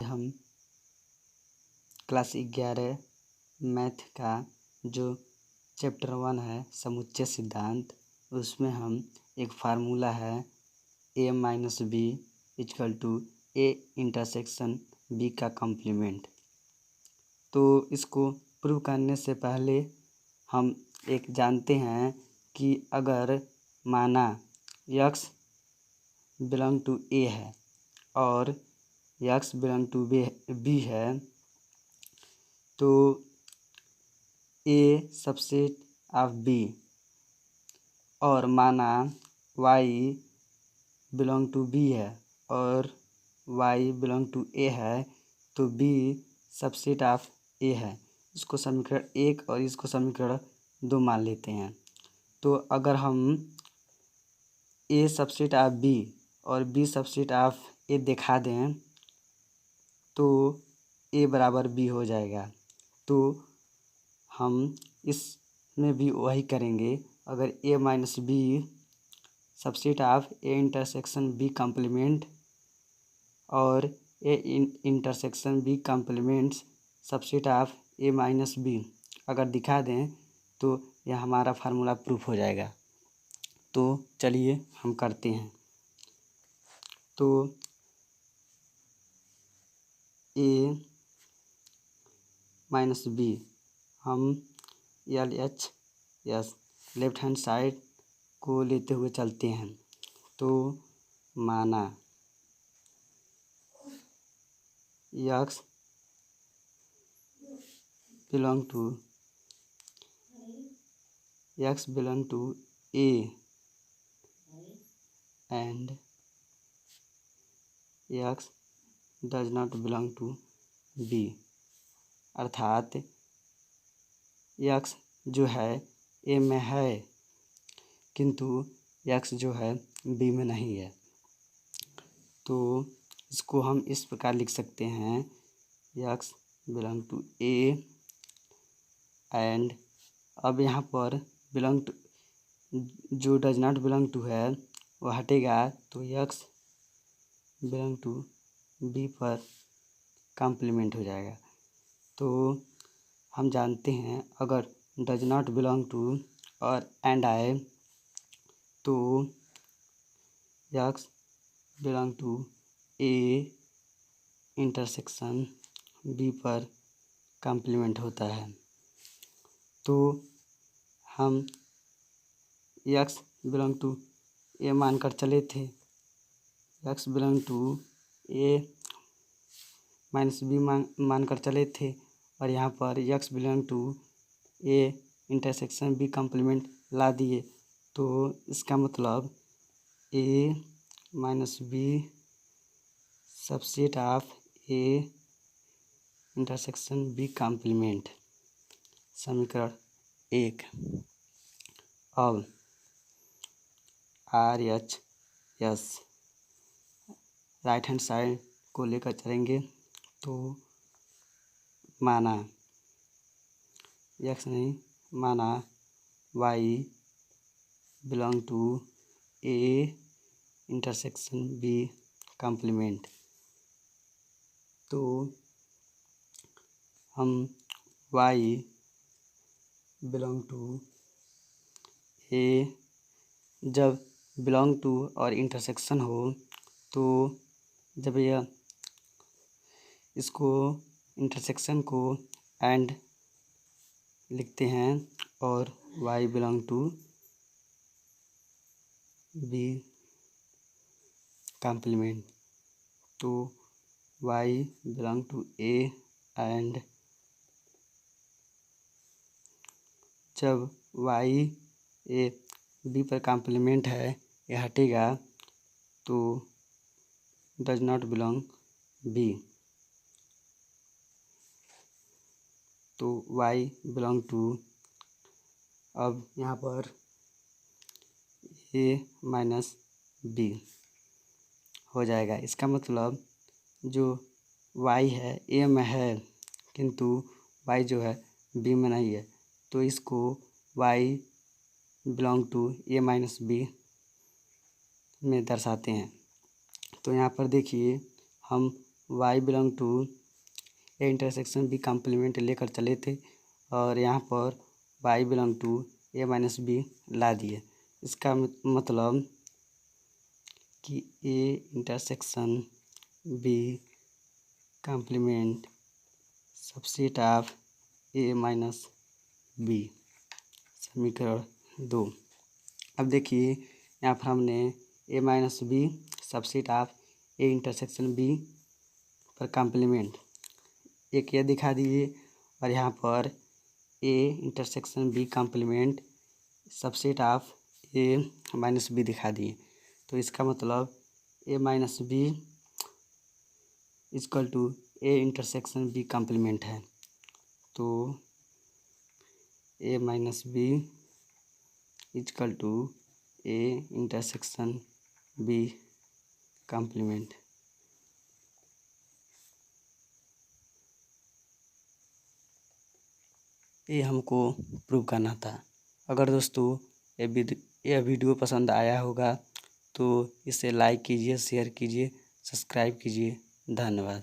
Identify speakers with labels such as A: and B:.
A: हम class 11 math का जो चैप्टर 1 है समुच्चय सिद्धांत, उसमें हम एक फार्मूला है a minus B equal to a intersection b का कॉम्प्लीमेंट। तो इसको प्रूव करने से पहले हम एक जानते हैं कि अगर माना x बिलोंग टू a है और x बिलोंग टू b है तो a सबसेट ऑफ b, और माना y बिलोंग टू b है और y बिलोंग टू a है तो b सबसेट ऑफ a है। इसको समीकरण 1 और इसको समीकरण 2 मान लेते हैं। तो अगर हम a सबसेट ऑफ b और b सबसेट ऑफ a दिखा दें तो a बराबर b हो जाएगा। तो हम इसमें भी वही करेंगे। अगर a minus B subset of a intersection b complement और a intersection b complements subset of a minus B अगर दिखा दें तो यह हमारा फार्मूला प्रूफ हो जाएगा। तो चलिए हम करते हैं। तो a माइनस बी हम LHS लेफ्ट हैंड साइड को लेते हुए चलते हैं। तो माना x belong to a and x does not belong to b, अर्थात x जो है a में है किंतु x जो है b में नहीं है। तो इसको हम इस प्रकार लिख सकते हैं x belong to a and अब यहाँ पर बिलोंग टू जो डज नॉट बिलोंग टू है वो हटेगा तो x बिलोंग टू b पर कॉम्प्लीमेंट हो जाएगा। तो हम जानते हैं अगर डज नॉट बिलोंग टू और एंड आए तो x belong to a intersection b पर कॉम्प्लीमेंट होता है। तो हम x बिलोंग टू a मानकर चले थे, x belong to a minus B मानकर चले थे और यहाँ पर x belong to a intersection b complement ला दिए। तो इसका मतलब a minus B subset of a intersection b complement, समीकरण 1। अब RHS राइट हैंड साइड को लेकर चलेंगे। तो माना x नहीं, माना y belong to a intersection b complement. तो हम y बिलोंग टू a जब बिलोंग टू और इंटरसेक्शन हो तो जब यह इसको इंटरसेक्शन को एंड लिखते हैं और y belong to b complement. तो y belong to a and जब y a b पर कॉम्प्लीमेंट है यह हटेगा तो डज नॉट बिलोंग b। तो y बिलोंग टू, अब यहाँ पर a माइनस b हो जाएगा। इसका मतलब जो y है a में है किंतु y जो है b में नहीं है। तो इसको y belong to a minus b में दर्शाते हैं। तो यहाँ पर देखिए हम y belong to A intersection B complement लेकर चले थे और यहाँ पर y belong to A minus B ला दिए। इसका मतलब कि A intersection B complement subset of A minus B, समीकरण 2। अब देखिए यहाँ पर हमने A minus B subset of A intersection B पर कॉम्प्लीमेंट एक ये दिखा दिए और यहाँ पर A intersection B complement subset of A minus B दिखा दिए। तो इसका मतलब A minus B equal to A intersection B complement है। तो A minus B equal to A intersection B complement. ये हमको प्रूव करना था। अगर दोस्तों ये वीडियो पसंद आया होगा तो इसे लाइक कीजिए, शेयर कीजिए, सब्सक्राइब कीजिए। धन्यवाद।